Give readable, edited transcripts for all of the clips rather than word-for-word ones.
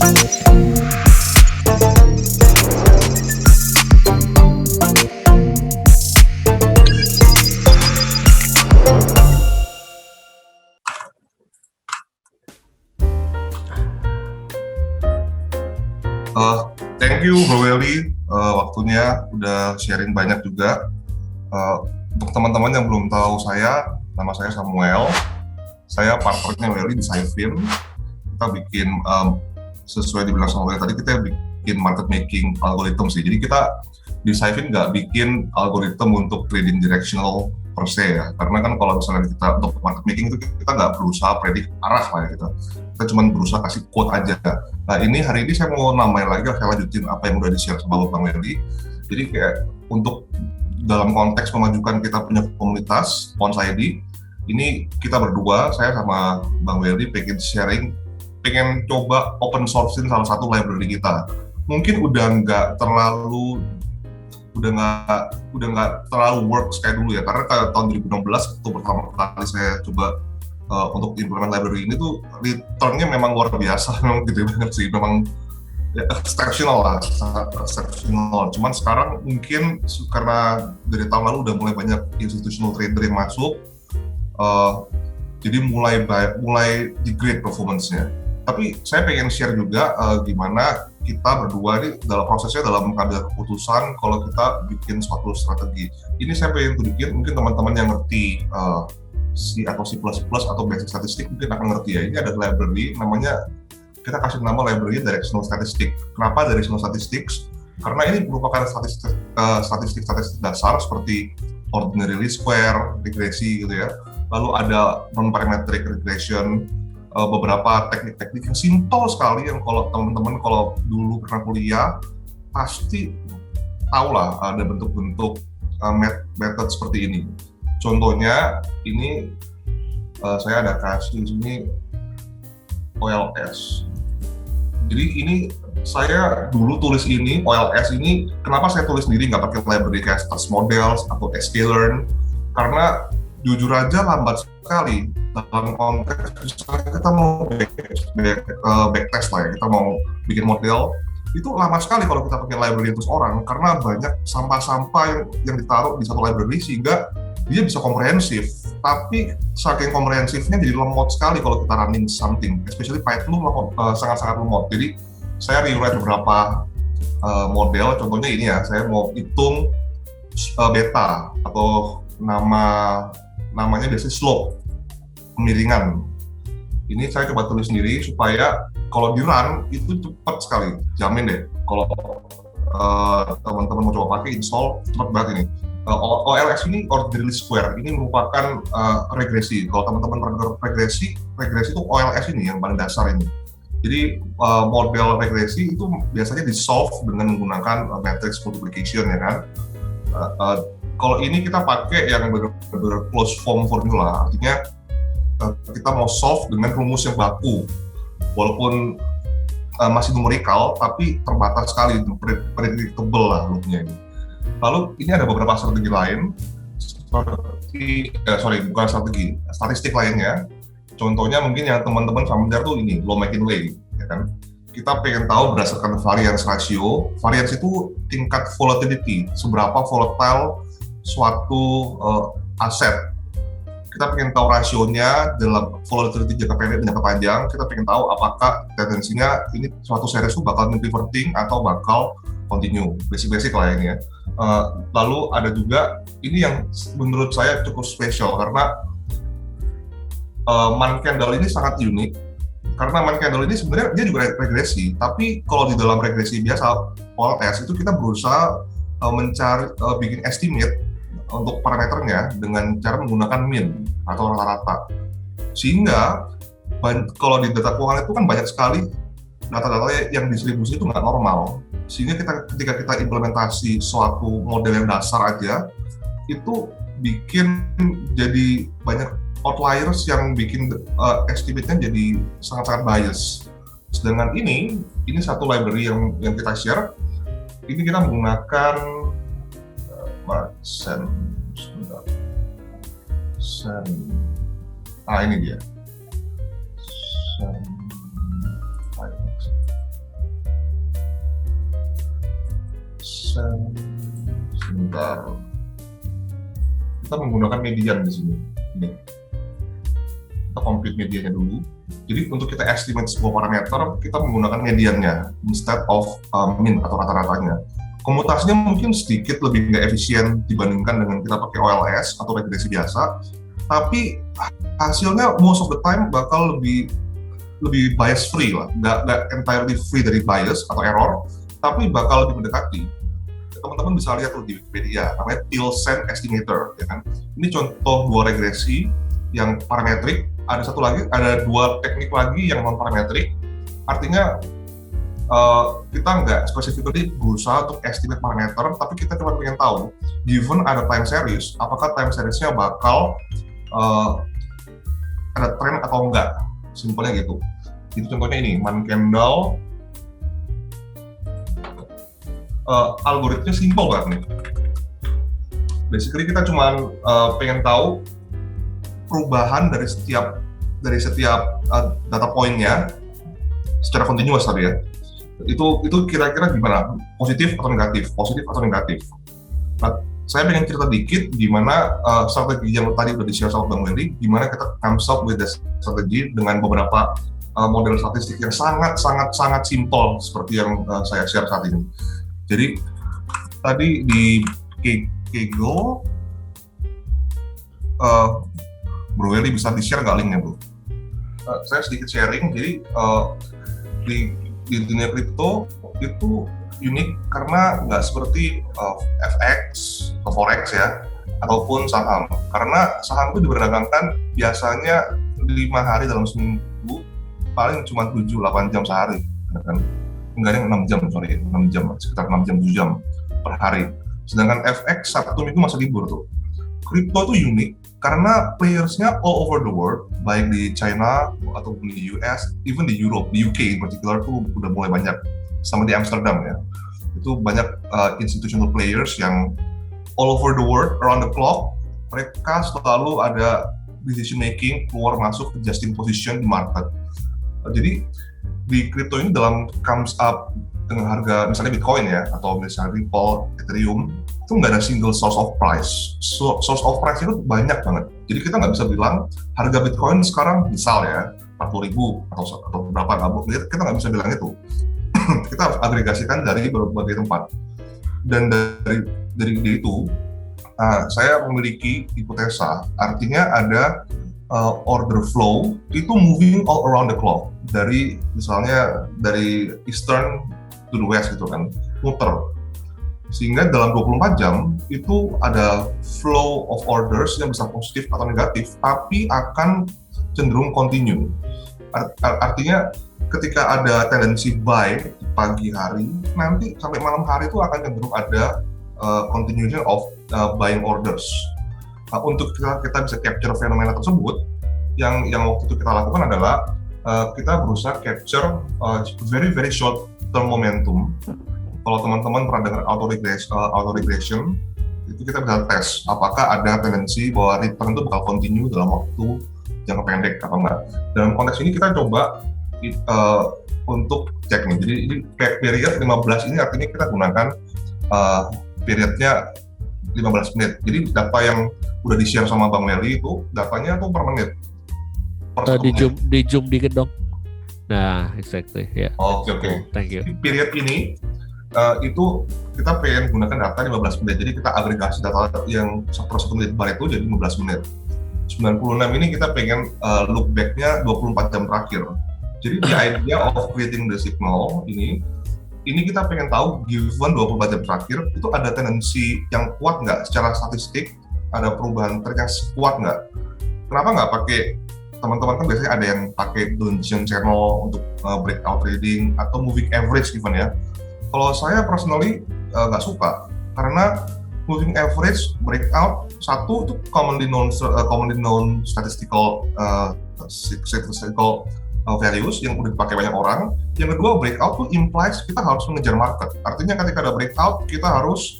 Thank you Bro Welly, waktunya udah sharing banyak juga. Untuk teman-teman yang belum tahu saya, nama saya Samuel. Saya partnernya Welly di Saifin. Kita bikin sesuai dibilang sama Welly tadi, kita bikin market making algorithm sih. Jadi kita di Saifin nggak bikin algorithm untuk trading directional per se ya. Karena kan kalau misalnya kita untuk market making itu kita nggak berusaha predik arah lah ya kita cuma berusaha kasih quote aja. Nah hari ini saya mau nambahin lagi, saya lanjutin apa yang udah di-share sama Bang Welly. Jadi kayak untuk dalam konteks memajukan kita punya komunitas Pons ID, ini kita berdua, saya sama Bang Welly pengen coba open sourcein salah satu library kita. Mungkin udah nggak terlalu works kayak dulu ya, karena tahun 2016 itu pertama kali saya coba untuk implement library ini tuh return-nya memang luar biasa, memang gitu banget sih, memang ya, exceptional. Cuman sekarang mungkin karena dari tahun lalu udah mulai banyak institutional trader yang masuk, jadi mulai degrade performance-nya. Tapi saya pengen share juga gimana kita berdua ini dalam prosesnya dalam mengambil keputusan kalau kita bikin suatu strategi. Ini saya pengen tunjukin, mungkin teman-teman yang ngerti C atau C++ atau basic statistik mungkin akan ngerti ya. Ini ada library namanya, kita kasih nama library directional statistic. Kenapa directional statistics? Karena ini merupakan statistik dasar seperti ordinary least square, regresi gitu ya. Lalu ada non-parametric regression, beberapa teknik-teknik yang simple sekali yang kalau teman-teman kalau dulu pernah kuliah pasti tahu lah ada bentuk-bentuk method seperti ini. Contohnya ini saya ada kasih di sini OLS. Jadi ini saya dulu tulis ini OLS ini, kenapa saya tulis sendiri nggak pakai library kayak Stats Models atau sklearn? Karena jujur aja lambat sekali dalam konteks misalnya kita mau backtest lah ya, kita mau bikin model itu lama sekali kalau kita pakai library terus orang, karena banyak sampah-sampah yang ditaruh di satu library sehingga dia bisa komprehensif, tapi saking komprehensifnya jadi lemot sekali kalau kita running something, especially Python sangat-sangat lemot. Jadi saya rewrite beberapa model, contohnya ini ya, saya mau hitung beta atau namanya biasanya slope, kemiringan. Ini saya coba tulis sendiri supaya kalau di run itu cepat sekali, jamin deh. Kalau teman-teman mau coba pakai install cepat banget ini. OLS ini ordinary square, ini merupakan regresi. Kalau teman-teman pernah dengar regresi itu OLS ini yang paling dasar ini. Jadi model regresi itu biasanya di-solve dengan menggunakan matrix multiplication ya kan. Kalau ini kita pakai yang benar-benar closed form formula, artinya kita mau solve dengan rumus yang baku, walaupun masih numerical tapi terbatas sekali, predictable lah loopnya ini. Lalu ini ada beberapa strategi lain, statistik lainnya. Contohnya mungkin yang teman-teman familiar tuh ini, Low-Makin-Way, ya kan? Kita pengen tahu berdasarkan variance ratio. Variance itu tingkat volatility, seberapa volatile suatu aset. Kita pengen tahu rasionya dalam volatility jangka pendek dan jangka panjang. Kita pengen tahu apakah tendensinya ini suatu series itu bakal reverting atau bakal continue. Basic-basic lah ini ya. Lalu ada juga ini yang menurut saya cukup spesial karena Man Candle ini sangat unik. Karena Man Candle ini sebenarnya dia juga regresi, tapi kalau di dalam regresi biasa OLS itu kita berusaha mencari bikin estimate untuk parameternya dengan cara menggunakan mean atau rata-rata. Sehingga kalau di data keuangan itu kan banyak sekali data-data yang distribusi itu nggak normal. Sehingga ketika kita implementasi suatu model yang dasar aja, itu bikin jadi banyak outliers yang bikin estimate-nya jadi sangat-sangat bias. Sedangkan ini satu library yang kita share, ini kita menggunakan ini dia. Sebentar. Kita menggunakan median di sini. Ini. Kita compute mediannya dulu. Jadi untuk kita estimate sebuah parameter, kita menggunakan mediannya instead of mean atau rata-ratanya. Komutasinya mungkin sedikit lebih nggak efisien dibandingkan dengan kita pakai OLS atau regresi biasa, tapi hasilnya most of the time bakal lebih bias free lah, nggak entirely free dari bias atau error, tapi bakal lebih mendekati. Teman-teman bisa lihat tuh di Wikipedia, namanya Nielsen Estimator, ya kan? Ini contoh 2 regresi yang parametrik. Ada dua teknik lagi yang non parametrik. Artinya kita nggak specifically berusaha untuk estimate parameter, tapi kita cuma pengen tahu, given ada time series, apakah time seriesnya bakal ada tren atau enggak. Simpelnya gitu. Itu contohnya ini, Mann-Kendall. Algoritmnya simple banget nih. Basically kita cuma pengen tahu perubahan dari setiap data poinnya secara continuous tadi ya. Itu kira-kira gimana? Positif atau negatif? Nah, saya pengen cerita dikit gimana strategi yang tadi udah di-share sama Bang Wendy, gimana kita comes up with the strategi dengan beberapa model statistik yang sangat simple seperti yang saya share saat ini. Jadi tadi di Kaggle, Bro Wendy bisa di-share nggak linknya, Bro? Saya sedikit sharing. Jadi di dunia kripto itu unik karena nggak seperti FX atau Forex ya, ataupun saham. Karena saham itu diperdagangkan biasanya 5 hari dalam seminggu, paling cuma 7-8 jam sehari. Kan? Enggak ada 6 jam, sekitar 6 jam, 7 jam per hari. Sedangkan FX Sabtu Minggu masih libur tuh. Kripto itu unik karena players-nya all over the world, baik di China ataupun di US, even di Europe, di UK in particular tuh udah mulai banyak, sama di Amsterdam ya. Itu banyak institutional players yang all over the world, around the clock, mereka selalu ada decision making, keluar masuk, adjusting position di market. Jadi di kripto ini dalam comes up dengan harga misalnya Bitcoin ya, atau misalnya Ripple, Ethereum, itu nggak ada single source of price. Source of price itu banyak banget. Jadi kita nggak bisa bilang harga Bitcoin sekarang misal ya 40.000 atau berapa, kita nggak bisa bilang itu. Kita harus agregasikan dari berbagai tempat. Dan dari itu, saya memiliki hipotesa, artinya ada order flow itu moving all around the clock, dari misalnya dari eastern to the west gitu kan, muter. Sehingga dalam 24 jam itu ada flow of orders yang bisa positif atau negatif, tapi akan cenderung continue. Artinya ketika ada tendensi buy di pagi hari, nanti sampai malam hari itu akan cenderung ada continuation of buying orders. Nah, untuk kita bisa capture fenomena tersebut, yang waktu itu kita lakukan adalah kita berusaha capture very short term momentum. Kalau teman-teman pernah dengar auto regression, itu kita bisa tes apakah ada tendensi bahwa return itu bakal continue dalam waktu jangka pendek atau enggak. Dalam konteks ini kita coba untuk cek nih. Jadi ini period 15 ini artinya kita gunakan periodnya 15 menit. Jadi data yang udah di-share sama Bang Meli itu datanya tuh per menit. Di zoom dikit dong. Nah, exactly ya. Yeah. Oke. Thank you. Di period ini itu kita pengen gunakan data 15 menit. Jadi kita agregasi data yang per 1 menit bar itu jadi 15 menit. 96 ini kita pengen look back-nya 24 jam terakhir. Jadi the idea of creating the signal ini kita pengen tahu given 24 jam terakhir itu ada tendensi yang kuat nggak secara statistik, ada perubahan tren yang kuat nggak. Kenapa nggak pakai, teman-teman kan biasanya ada yang pakai Donchian channel untuk breakout trading atau moving average even ya. Kalau saya personally nggak suka karena moving average breakout satu itu commonly known statistical values yang udah dipakai banyak orang. Yang kedua, breakout tuh implies kita harus mengejar market. Artinya ketika ada breakout kita harus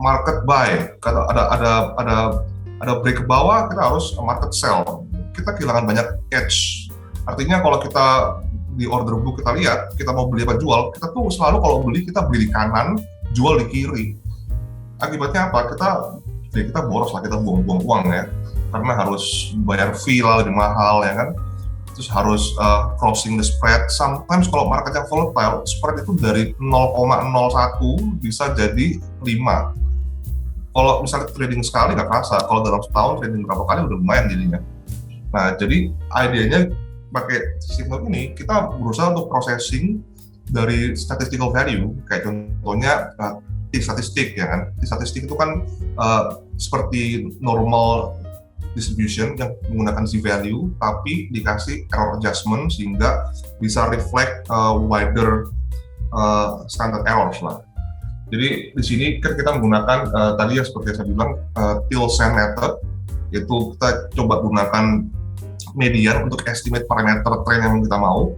market buy. Kalau ada break ke bawah kita harus market sell. Kita kehilangan banyak edge. Artinya kalau kita di order book kita lihat, kita mau beli apa jual, kita tuh selalu kalau beli kita beli di kanan, jual di kiri. Akibatnya apa? Kita boros lah, kita buang-buang uang ya, karena harus bayar fee lah lebih mahal ya kan. Terus harus crossing the spread. Sometimes kalau marketnya volatile, spread itu dari 0,01 bisa jadi 5. Kalau misalnya trading sekali nggak kerasa, kalau dalam setahun trading berapa kali udah lumayan jadinya. Nah, jadi idenya pakai signal ini, kita berusaha untuk processing dari statistical value, kayak contohnya T-statistik ya kan. T-statistik itu kan seperti normal distribution yang menggunakan Z-value, tapi dikasih error adjustment sehingga bisa reflect wider standard errors lah. Jadi di sini kan kita menggunakan tadi yang seperti saya bilang Thiel-Sand method, yaitu kita coba gunakan median untuk estimate parameter trend yang kita mau.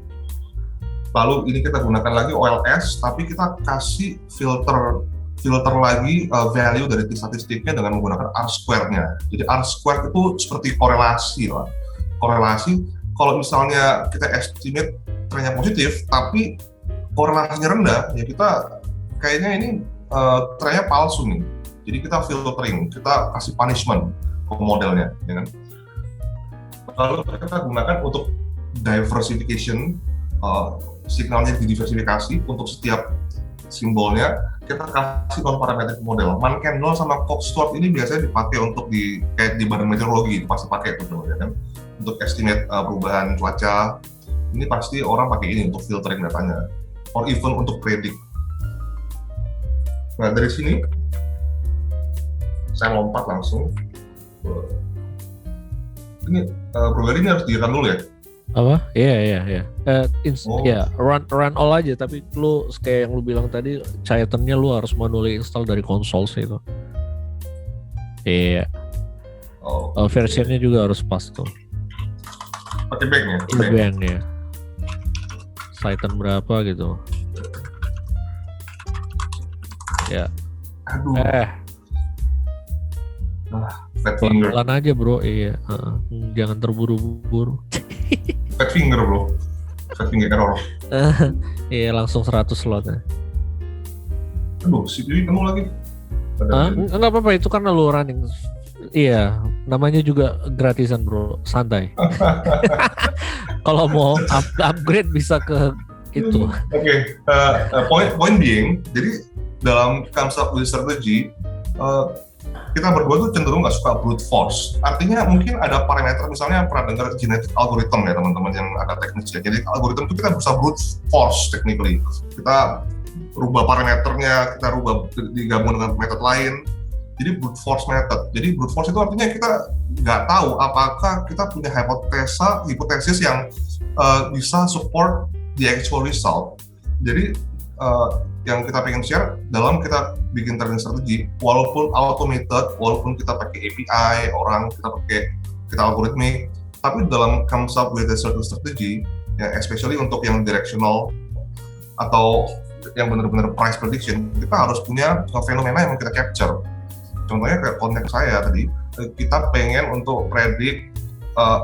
Lalu ini kita gunakan lagi OLS, tapi kita kasih filter lagi value dari T-statistiknya dengan menggunakan R-square-nya. Jadi R-square itu seperti korelasi lah. Korelasi, kalau misalnya kita estimate trennya positif, tapi korelasinya rendah, ya kita kayaknya ini trennya palsu nih. Jadi kita filtering, kita kasih punishment ke modelnya, ya kan? Lalu kita gunakan untuk diversification, signalnya didiversifikasi untuk setiap simbolnya. Kita kasih non-parametric model. Mancandle sama Cox-Stuart ini biasanya dipakai untuk kayak di badan meteorologi, pasti pakai itu ya kan? Untuk estimate perubahan cuaca. Ini pasti orang pakai ini untuk filtering datanya, or even untuk predict. Nah, dari sini saya lompat langsung. Ini Bro Gary ini harus direkam dulu ya? Apa? Iya. Ya, run all aja, tapi lu kayak yang lu bilang tadi, Chaiton-nya lu harus manually install dari konsol sih itu. Iya. Versionnya juga harus pas tuh. Pakai banknya? Bank ya. Chaiton berapa gitu. Ya. Aduh. Fat finger. Pelan aja bro, iya. Jangan terburu-buru. Fat finger bro. Fat finger error. Iya, langsung 100 slotnya. Aduh, CPU penuh lagi. Enggak apa-apa, itu karena lu running. Iya, namanya juga gratisan bro, santai. Kalau mau upgrade bisa ke itu. Oke. Point being, jadi dalam concept with strategy, kita berdua tuh cenderung nggak suka brute force. Artinya mungkin ada parameter, misalnya pernah dengar genetic algorithm ya teman-teman yang ada teknisnya. Jadi algorithm itu kita bisa brute force technically. Kita rubah parameternya, kita rubah digabung dengan metode lain. Jadi brute force method. Jadi brute force itu artinya kita nggak tahu apakah kita punya hipotesis yang bisa support the actual result. Jadi yang kita pengen share dalam kita bikin trading strategi, walaupun automated, walaupun kita pakai API, kita algoritmik, tapi dalam comes up with a certain strategy, ya especially untuk yang directional atau yang benar-benar price prediction, kita harus punya fenomena yang kita capture. Contohnya kayak konteks saya tadi, kita pengen untuk predict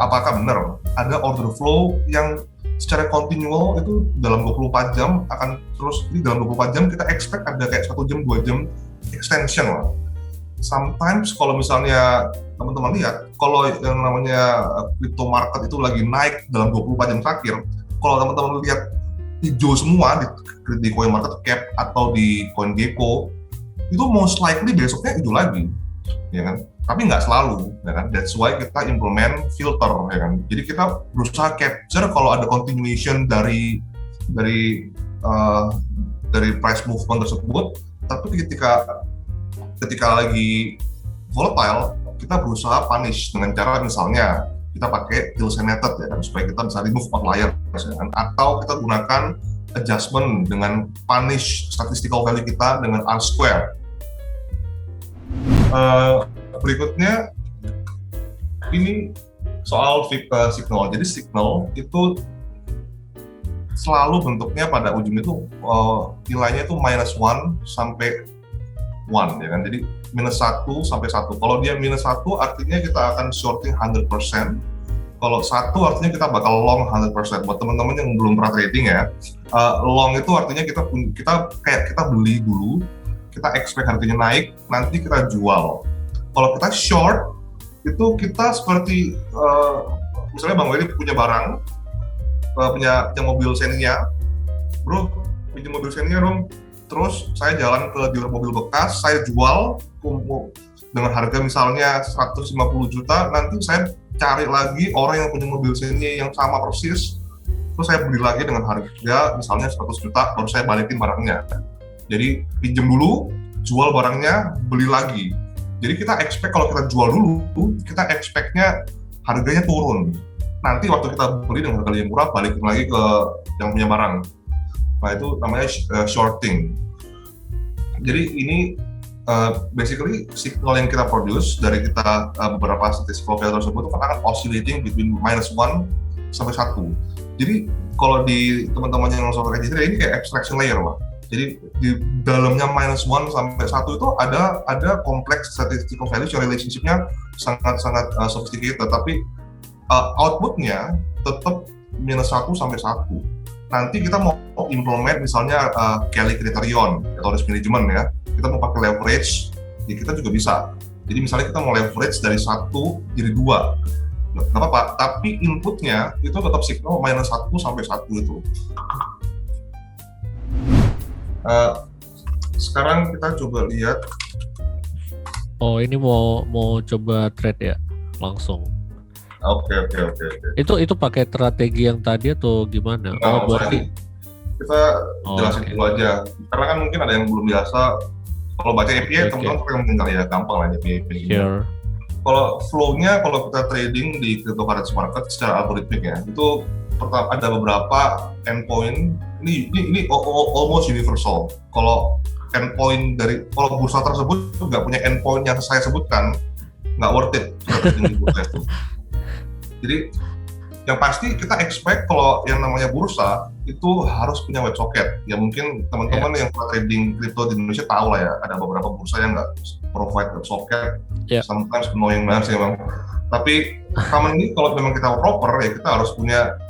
apakah benar ada order flow yang secara continual itu dalam 24 jam akan terus, di dalam 24 jam kita expect ada kayak 1 jam, 2 jam extension lah. Sometimes kalau misalnya teman-teman lihat, kalau yang namanya crypto market itu lagi naik dalam 24 jam terakhir, kalau teman-teman lihat hijau semua di coin market cap atau di CoinGecko, itu most likely besoknya hijau lagi, ya kan? Tapi nggak selalu, ya kan? That's why kita implement filter, ya kan? Jadi kita berusaha capture kalau ada continuation dari price movement tersebut. Tapi ketika lagi volatile, kita berusaha punish dengan cara misalnya kita pakai Thiel-Sand method, ya kan? Supaya kita bisa remove outlier, ya kan? Atau kita gunakan adjustment dengan punish statistical value kita dengan R-square. Berikutnya ini soal signal. Jadi signal itu selalu bentuknya pada ujung itu nilainya itu -1 sampai 1 ya kan. Jadi -1 sampai 1. Kalau dia -1 artinya kita akan shorting 100%. Kalau satu artinya kita bakal long 100%. Buat teman-teman yang belum pernah trading ya, long itu artinya kita kayak kita beli dulu, kita expect harganya naik, nanti kita jual. Kalau kita short, itu kita seperti misalnya Bang Willy punya barang, punya mobil Xenia, bro, pinjam mobil Xenia dong. Terus saya jalan ke dealer mobil bekas, saya jual dengan harga misalnya 150 juta, nanti saya cari lagi orang yang punya mobil Xenia yang sama persis, terus saya beli lagi dengan harga misalnya 100 juta, baru saya balikin barangnya. Jadi pinjam dulu, jual barangnya, beli lagi. Jadi kita expect kalau kita jual dulu, kita expect-nya harganya turun. Nanti waktu kita beli dengan harga yang murah, balikin lagi ke yang punya barang. Nah itu namanya shorting. Jadi ini basically signal yang kita produce dari kita beberapa statistical value tersebut itu akan oscillating between -1 sampai 1. Jadi kalau di teman-teman yang software engineer ini kayak abstraction layer lah. Jadi di dalamnya -1 sampai 1 itu ada kompleks statistical value yang relationship-nya sangat sophisticated, tapi output-nya tetap -1 sampai 1. Nanti kita mau implement misalnya Kelly criterion atau risk management ya, kita mau pakai leverage, ya kita juga bisa. Jadi misalnya kita mau leverage dari 1 jadi 2, nggak apa-apa, tapi inputnya itu tetap signal -1 sampai 1 itu. Sekarang kita coba lihat. Oh ini mau coba trade ya langsung. Oke. Itu pakai strategi yang tadi atau gimana? Nah, berarti kita jelasin dulu aja. Karena kan mungkin ada yang belum biasa. Kalau baca API, teman-teman mungkin kali ya, gampang lah API. Sure. Kalau flow-nya, kalau kita trading di cryptocurrency market secara algoritmik ya, itu ada beberapa endpoint. Ini almost universal. Kalau endpoint kalau bursa tersebut nggak punya endpoint yang saya sebutkan, nggak worth it trading di bursa itu. Jadi yang pasti kita expect kalau yang namanya bursa itu harus punya WebSocket. Ya mungkin teman-teman yang trading crypto di Indonesia tahu lah ya, ada beberapa bursa yang nggak provide WebSocket. Sometimes annoying banget sih emang. Tapi commonly kalau memang kita proper ya kita harus punya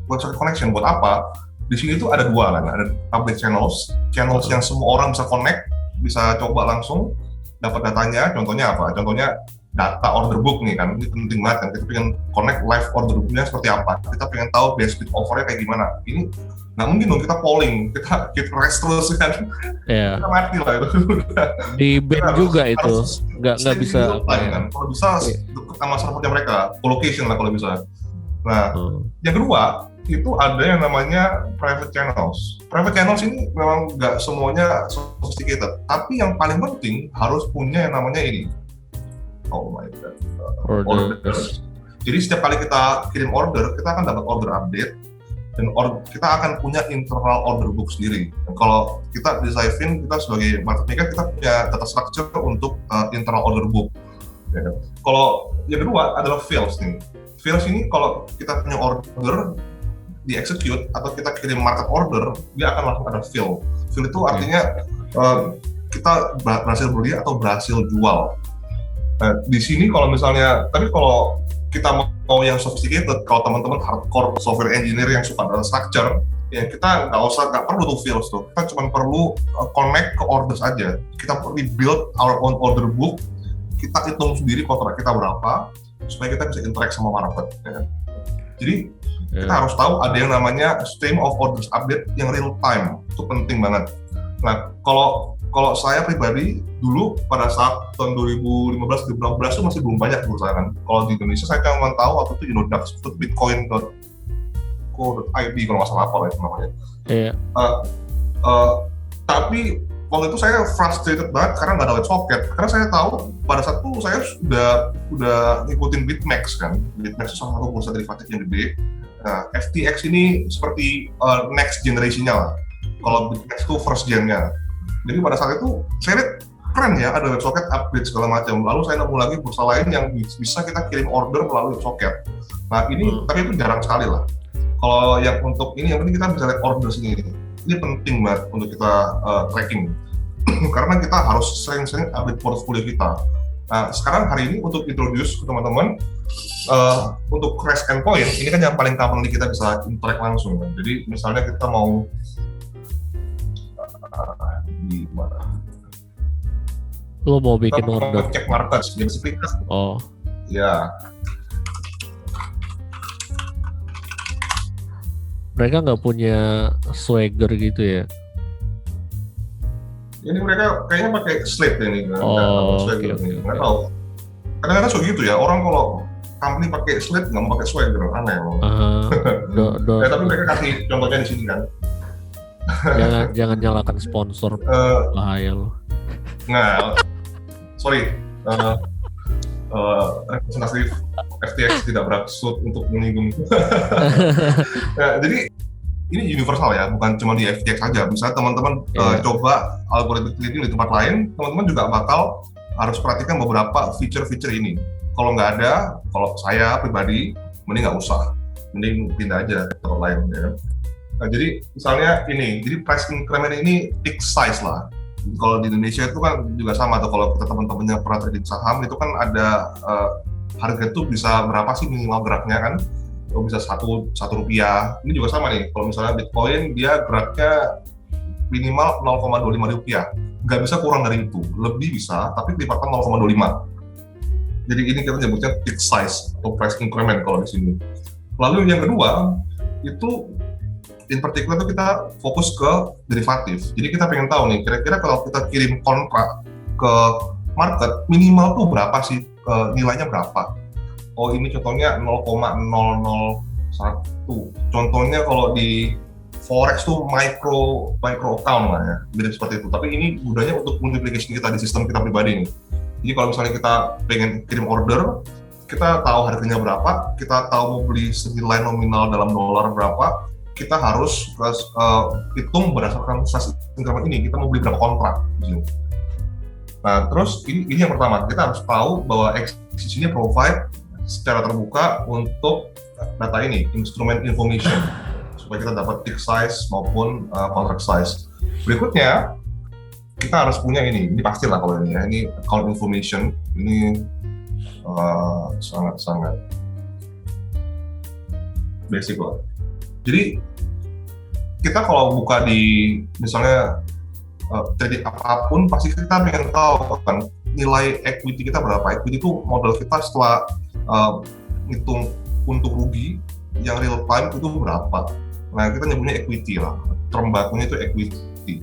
WebSocket connection. Buat apa? Di sini tuh ada dua kan, ada public channels yang semua orang bisa connect, bisa coba langsung dapat datanya. Contohnya apa? Contohnya data order book nih kan, ini penting banget kan, kita pengen connect live order booknya seperti apa, kita pengen tahu best bid offernya kayak gimana. Ini nggak mungkin dong kita polling, kita rest terus kan, kita mati lah itu. Di ban juga itu, nggak bisa apa ya. Kan? Kalau bisa deket sama servernya mereka, co-location lah kalau bisa. Nah, yang kedua itu ada yang namanya private channels. Private channels ini memang nggak semuanya sophisticated, tapi yang paling penting harus punya yang namanya ini. Oh my god, orders. Jadi setiap kali kita kirim order, kita akan dapat order update dan kita akan punya internal order book sendiri. Dan kalau kita di Zayfin, kita sebagai market maker, kita punya data structure untuk internal order book. Ya. Kalau yang kedua adalah fails nih. Fails ini kalau kita punya order di execute atau kita kirim market order, dia akan langsung ada fail. Fail itu artinya kita berhasil beli atau berhasil jual. Di sini kalau misalnya, tapi kalau kita mau yang sophisticated, kalau teman-teman hardcore software engineer yang suka data structure, ya kita nggak perlu tuh fields tuh, kita cuma perlu connect ke orders aja. Kita perlu build our own order book, kita hitung sendiri kontrak kita berapa, supaya kita bisa interact sama market. Ya. Jadi kita harus tahu ada yang namanya stream of orders update yang real time, itu penting banget. Nah kalau saya pribadi dulu pada saat tahun 2015-2016 itu masih belum banyak bursa kan. Kalau di Indonesia saya cuma tahu waktu itu Inodax, itu bitcoin.co.id kalau nggak salah apa lah itu namanya. Tapi waktu itu saya frustrated banget karena nggak ada WebSocket. Karena saya tahu pada saat itu saya udah ngikutin BitMEX kan. BitMEX itu salah satu bursa derivatif yang gede. Nah, FTX ini seperti next generation-nya lah. Kalau BitMEX itu first gen-nya. Jadi pada saat itu saya lihat keren ya, ada WebSocket update segala macam. Lalu saya nemu lagi bursa lain yang bisa kita kirim order melalui WebSocket. Nah ini tapi itu jarang sekali lah. Kalau yang untuk ini yang penting kita bisa lihat order sendiri. Ini penting banget untuk kita tracking. Karena kita harus sering-sering update portfolio kita. Nah, sekarang hari ini untuk introduce ke teman-teman, untuk REST endpoint, ini kan yang paling commonly kita bisa interact langsung. Kan? Jadi misalnya kita mau di mana? Lo mau bikin kita order? Cek market, jadi basically Oh. ya. Mereka nggak punya swagger gitu ya? Ini mereka kayaknya pakai Slate ini, Oh, Swagger okay. nggak tahu. Kadang-kadang suka gitu ya, orang kalau company pakai Slate nggak mau pakai Swagger, aneh. Tapi mereka kasih contohnya di sini kan. jangan nyalakan sponsor, bahaya lo. Nah, sorry, representatif FTX tidak bermaksud untuk menyinggung. Nah, jadi ini universal ya, bukan cuma di FTX saja. Misalnya teman-teman coba algoritma trading di tempat lain, teman-teman juga bakal harus perhatikan beberapa feature-feature ini. Kalau nggak ada, kalau saya pribadi, mending nggak usah, mending pindah aja ke tempat lain. Ya. Nah, jadi misalnya ini, jadi price increment ini fixed size lah. Kalau di Indonesia itu kan juga sama tuh, kalau kita teman-temannya pernah trading saham itu kan ada harga tuh bisa berapa sih minimal geraknya kan? Oh, bisa satu rupiah. Ini juga sama nih. Kalau misalnya Bitcoin dia geraknya minimal 0,25 rupiah. Nggak bisa kurang dari itu. Lebih bisa, tapi lipatan 0,25. Jadi ini kita nyebutnya tick size atau price increment kalau di sini. Lalu yang kedua itu in particular itu kita fokus ke derivatif. Jadi kita pengen tahu nih, kira-kira kalau kita kirim kontrak ke market minimal tuh berapa sih, nilainya berapa? Oh ini contohnya 0,001. Contohnya kalau di forex tuh micro account lah ya, mirip seperti itu. Tapi ini gunanya untuk multiplication kita di sistem kita pribadi nih. Jadi kalau misalnya kita pengen kirim order, kita tahu harganya berapa, kita tahu mau beli senilai nominal dalam dolar berapa, kita harus hitung berdasarkan size increment ini, kita mau beli berapa kontrak. Nah terus ini yang pertama, kita harus tahu bahwa XCC ini provide secara terbuka untuk data ini, instrument information, supaya kita dapat tick size maupun contract size. Berikutnya, kita harus punya ini pastilah kalau ini ya, ini account information, ini sangat-sangat basic lah. Jadi, kita kalau buka di misalnya trading apapun, pasti kita pengen tahu kan nilai equity kita berapa. Equity itu modal kita setelah hitung untung rugi yang real time itu berapa. Nah kita nyebutnya equity lah, term bakunya itu equity.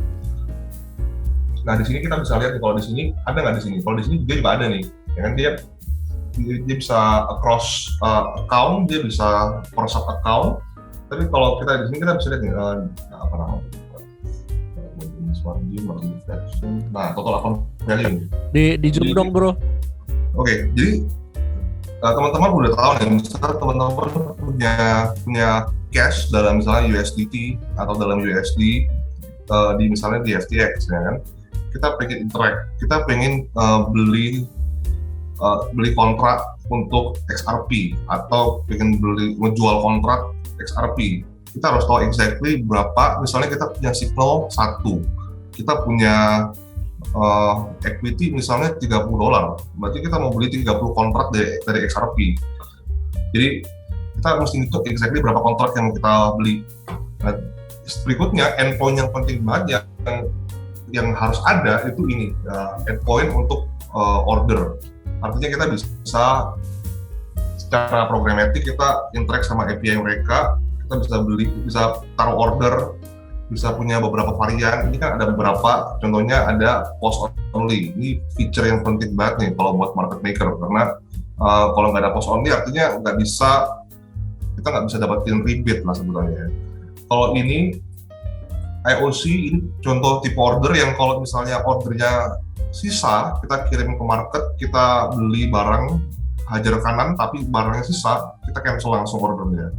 Nah di sini kita bisa lihat kalau di sini ada nggak di sini. Kalau di sini juga ada nih, ya kan dia bisa across account, dia bisa per sub account. Tapi kalau kita di sini kita bisa lihat nih apa namanya? Nah total account value. Di zoom dong bro. Oke, jadi teman-teman udah tahu nih, misalnya teman-teman punya cash dalam misalnya USDT atau dalam USD di misalnya di FTX ya kan, kita pengen interact, kita pengen beli kontrak untuk XRP atau pengen menjual kontrak XRP, kita harus tahu exactly berapa. Misalnya kita punya signal 1, kita punya equity misalnya $30, berarti kita mau beli 30 kontrak dari XRP. Jadi kita mesti hitung exactly berapa kontrak yang mau kita beli. Nah, berikutnya endpoint yang penting banget yang harus ada itu ini, endpoint untuk order. Artinya kita bisa secara programatik kita interact sama API mereka, kita bisa taruh order, bisa punya beberapa varian. Ini kan ada beberapa, contohnya ada post only. Ini feature yang penting banget nih kalau buat market maker, karena kalau nggak ada post only artinya kita nggak bisa dapetin rebate lah sebenarnya. Kalau ini IOC, ini contoh tipe order yang kalau misalnya ordernya sisa, kita kirim ke market, kita beli barang hajar kanan, tapi barangnya sisa, kita cancel langsung ordernya.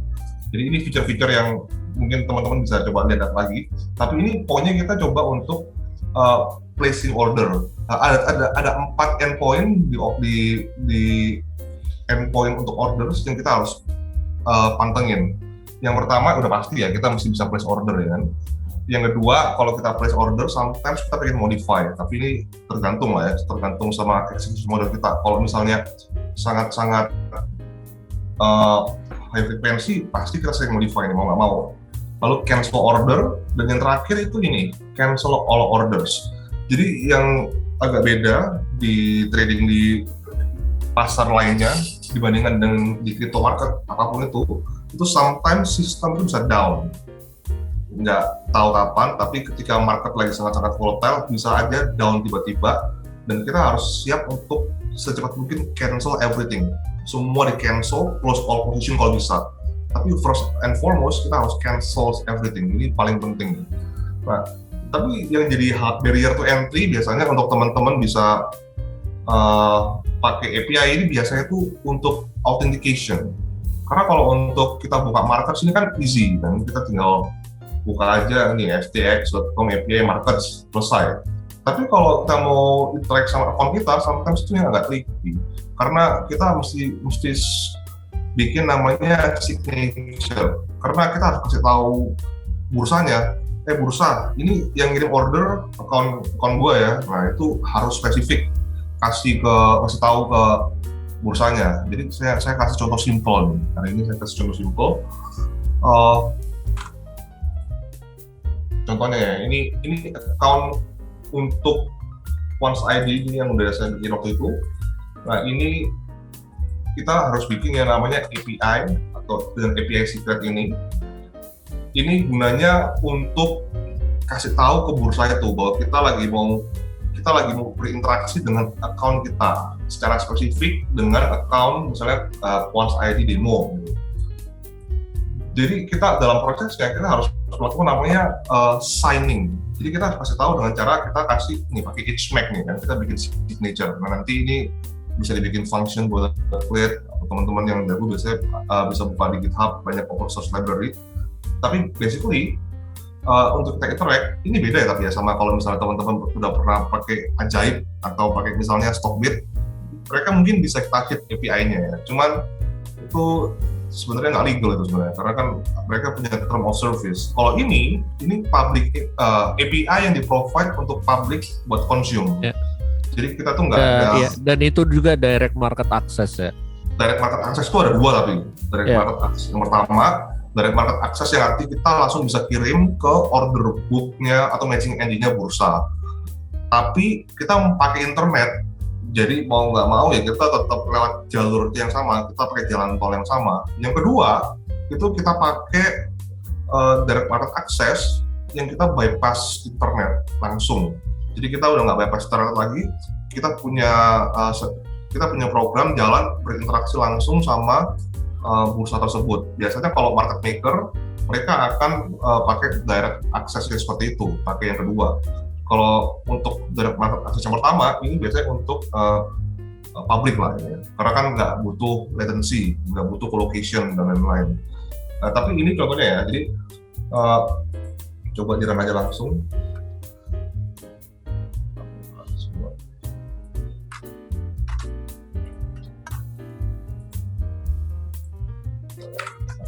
Jadi ini feature-feature yang mungkin teman-teman bisa coba lihat lagi. Tapi ini pokoknya kita coba untuk placing order. Ada 4 endpoint di endpoint untuk orders yang kita harus pantengin. Yang pertama udah pasti ya, kita mesti bisa place order ya kan. Yang kedua, kalau kita place order, sometimes kita pengen modify, tapi ini tergantung lah ya, tergantung sama execution model kita. Kalau misalnya sangat-sangat high frequency, pasti kita sering modify ini, mau nggak mau. Lalu cancel order, dan yang terakhir itu ini, cancel all orders. Jadi yang agak beda di trading di pasar lainnya dibandingkan dengan di crypto market, apapun itu sometimes sistem itu bisa down. Nggak tahu kapan, tapi ketika market lagi sangat-sangat volatile, bisa aja down tiba-tiba, dan kita harus siap untuk secepat mungkin cancel everything. Semua di cancel, close all position kalau bisa. Tapi first and foremost, kita harus cancel everything, ini paling penting. Nah, tapi yang jadi barrier to entry biasanya untuk teman-teman bisa pakai API ini biasanya itu untuk authentication. Karena kalau untuk kita buka market sini kan easy, dan kita tinggal buka aja nih ftx.com API markets, selesai. Tapi kalau kita mau interact sama account kita, sometimes itu yang agak tricky, karena kita mesti bikin namanya signature, karena kita harus kasih tahu bursanya, bursa ini yang ngirim order account gue ya, nah itu harus spesifik kasih tahu ke bursanya. Jadi saya kasih contoh simple nih, hari ini saya kasih contoh simple. Contohnya ya, ini account untuk Quants ID ini yang udah saya bikin waktu itu. Nah ini kita harus bikin yang namanya API atau dengan API secret ini. Ini gunanya untuk kasih tahu ke bursa itu bahwa kita lagi mau berinteraksi dengan account kita secara spesifik dengan account misalnya Quants ID demo. Jadi kita dalam prosesnya kita harus melakukan namanya signing. Jadi kita harus kasih tahu dengan cara kita kasih nih pakai HMAC nih kan, kita bikin signature. Nah nanti ini bisa dibikin function buat create, atau teman-teman yang jago biasanya bisa buka di GitHub, banyak open source library. Tapi basically untuk kita interact ini beda ya, tapi ya sama kalau misalnya teman-teman udah pernah pakai Ajaib atau pakai misalnya Stockbit, mereka mungkin bisa kita hit API-nya ya. Cuman itu sebenarnya nggak legal itu sebenarnya, karena kan mereka punya term of service. Kalau ini public API yang di-provide untuk public buat consume. Yeah. Jadi kita tuh nggak ada. Yeah. Dan itu juga direct market access ya. Direct market access itu ada dua tapi. Direct market access yang pertama, direct market access yang arti kita langsung bisa kirim ke order book-nya atau matching engine-nya bursa. Tapi kita pakai internet. Jadi mau nggak mau ya kita tetap lewat jalur yang sama, kita pakai jalan tol yang sama. Yang kedua, itu kita pakai direct market access yang kita bypass internet langsung. Jadi kita udah nggak bypass internet lagi, kita punya program jalan berinteraksi langsung sama bursa tersebut. Biasanya kalau market maker, mereka akan pakai direct access seperti itu, pakai yang kedua. Kalau untuk direct market access yang pertama, ini biasanya untuk public lah ya. Karena kan nggak butuh latency, nggak butuh colocation dan lain-lain. Nah, tapi ini contohnya ya, jadi coba dirun aja langsung.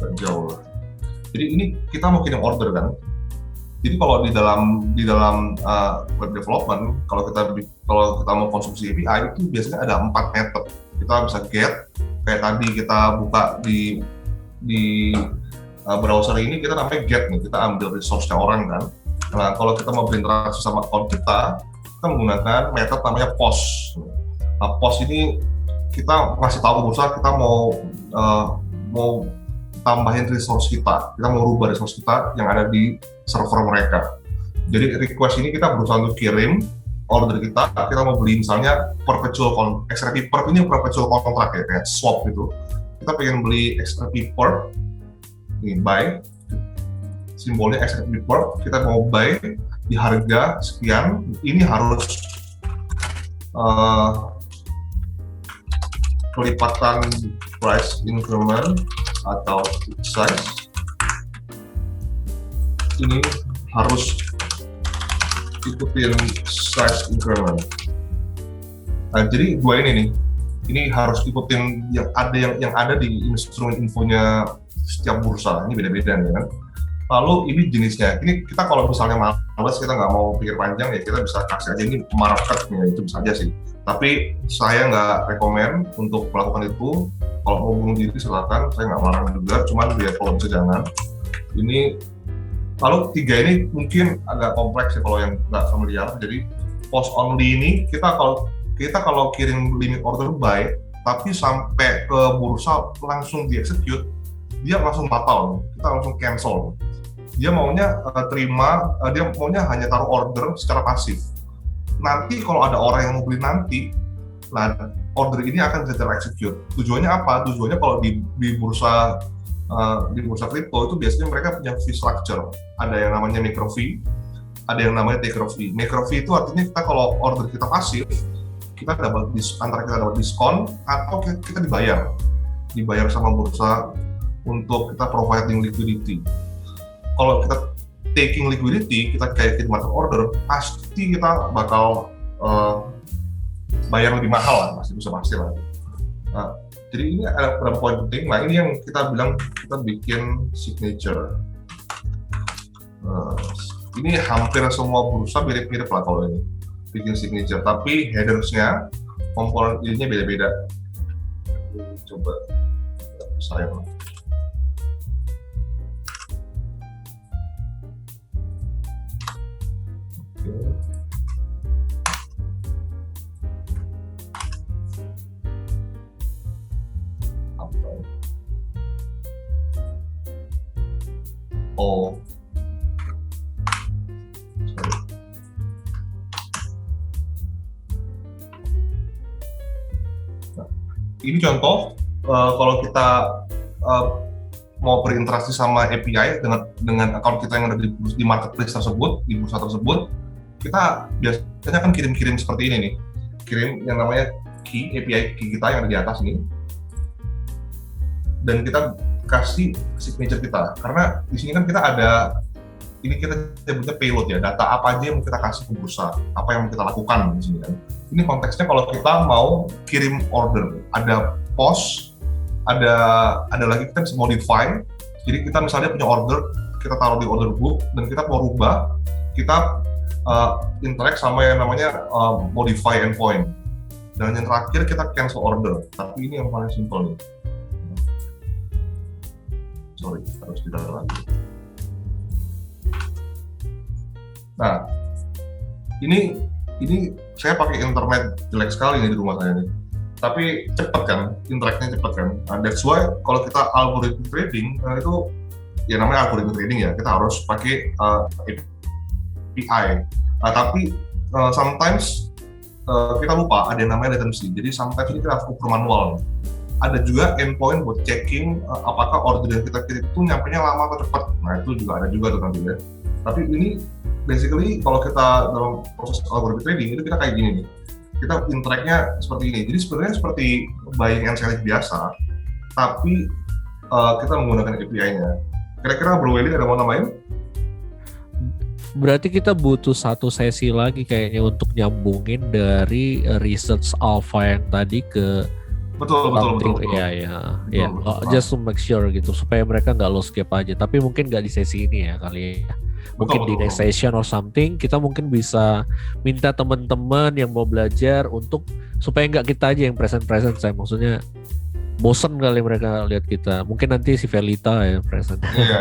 Agak jauh lah. Jadi ini kita mau kirim order kan. Jadi kalau di dalam web development, kalau kita mau konsumsi API itu biasanya ada 4 method. Kita bisa get, kayak tadi kita buka di browser ini kita namanya get nih, kita ambil resource-nya orang kan. Nah kalau kita mau berinteraksi sama account kita menggunakan method namanya post. Nah post ini kita kasih tahu ke bursa kita mau tambahin resource kita mau rubah resource kita yang ada di server mereka. Jadi request ini kita berusaha untuk kirim order kita mau beli misalnya perpetual XRP perp ini perpetual contract ya, kayak swap gitu. Kita pengen beli XRP perp, ini buy, simbolnya XRP perp, kita mau buy di harga sekian, ini harus kelipatan price increment atau size ini harus ikutin size increment. Nah, jadi dua ini harus ikutin yang ada di instrumen infonya setiap bursa. Ini beda-beda nih kan. Lalu ini jenisnya, ini kita kalau misalnya males, kita nggak mau pikir panjang ya kita bisa kasih aja ini marketnya, itu bisa aja sih. Tapi saya nggak rekomen untuk melakukan itu. Kalau mau bunuh diri silakan, saya nggak melarang juga, cuman biar kalau bisa jangan. Ini lalu 3 ini mungkin agak kompleks ya kalau yang nggak familiar. Jadi post only ini kita kalau kirim limit order buy, tapi sampai ke bursa langsung di-execute, dia langsung batal, kita langsung cancel. Dia maunya dia maunya hanya taruh order secara pasif. Nanti kalau ada orang yang mau beli nanti, nah order ini akan bisa ter-execute. Tujuannya apa? Tujuannya kalau di bursa kripto itu biasanya mereka punya fee structure. Ada yang namanya micro fee, ada yang namanya taker fee. Micro fee itu artinya kita kalau order kita pasif, kita dapat antara kita dapat diskon atau kita dibayar sama bursa untuk kita providing liquidity. Kalau kita taking liquidity, kita kayak market order, pasti kita bakal bayar lebih mahal lah, pasti lah. Nah, jadi ini ada beberapa poin penting. Nah ini yang kita bilang kita bikin signature. Ini hampir semua bursa mirip-mirip lah kalau ini bikin signature, tapi headersnya, komponen ininya beda-beda. Coba saya. Oh, sorry. Nah, ini contoh kalau kita mau berinteraksi sama API dengan account kita yang ada di marketplace tersebut, di bursa tersebut, kita biasanya kan kirim-kirim seperti ini nih, kirim yang namanya key, API key kita yang ada di atas ini, dan kita kasih signature kita, karena di sini kan kita ada, ini kita sebutnya payload ya, data apa aja yang kita kasih ke bursa, apa yang kita lakukan di sini kan. Ini konteksnya kalau kita mau kirim order, ada post, ada lagi kita bisa modify. Jadi kita misalnya punya order, kita taruh di order book dan kita mau rubah, kita interact sama yang namanya modify endpoint. Dan yang terakhir kita cancel order. Tapi ini yang paling simple nih. Sorry, harus tidak lagi. Nah, ini saya pakai internet jelek sekali nih di rumah saya nih. Tapi cepat kan, interact-nya cepat kan. That's why kalau kita algorithm trading itu ya namanya algorithm trading ya, kita harus pakai API. Tapi sometimes kita lupa ada yang namanya latency. Jadi sometimes ini kita harus ukur manual. Ada juga endpoint buat checking apakah order yang kita kirim itu nyampenya lama atau cepat. Nah itu juga ada juga tuh nanti ya. Tapi ini basically kalau kita dalam proses algorithm trading itu kita kayak gini nih. Kita interact-nya seperti ini. Jadi sebenarnya seperti buying and selling biasa, tapi kita menggunakan API-nya. Kira-kira Bro Welly ada mau nambahin? Berarti kita butuh satu sesi lagi kayaknya untuk nyambungin dari research alpha yang tadi ke betul. Ya. Just to make sure gitu supaya mereka nggak lost gap aja. Tapi mungkin nggak di sesi ini ya kali ya. Mungkin di next session or something kita mungkin bisa minta teman-teman yang mau belajar untuk supaya nggak kita aja yang present saya, maksudnya bosen kali mereka lihat kita. Mungkin nanti si Velita ya present. Iya.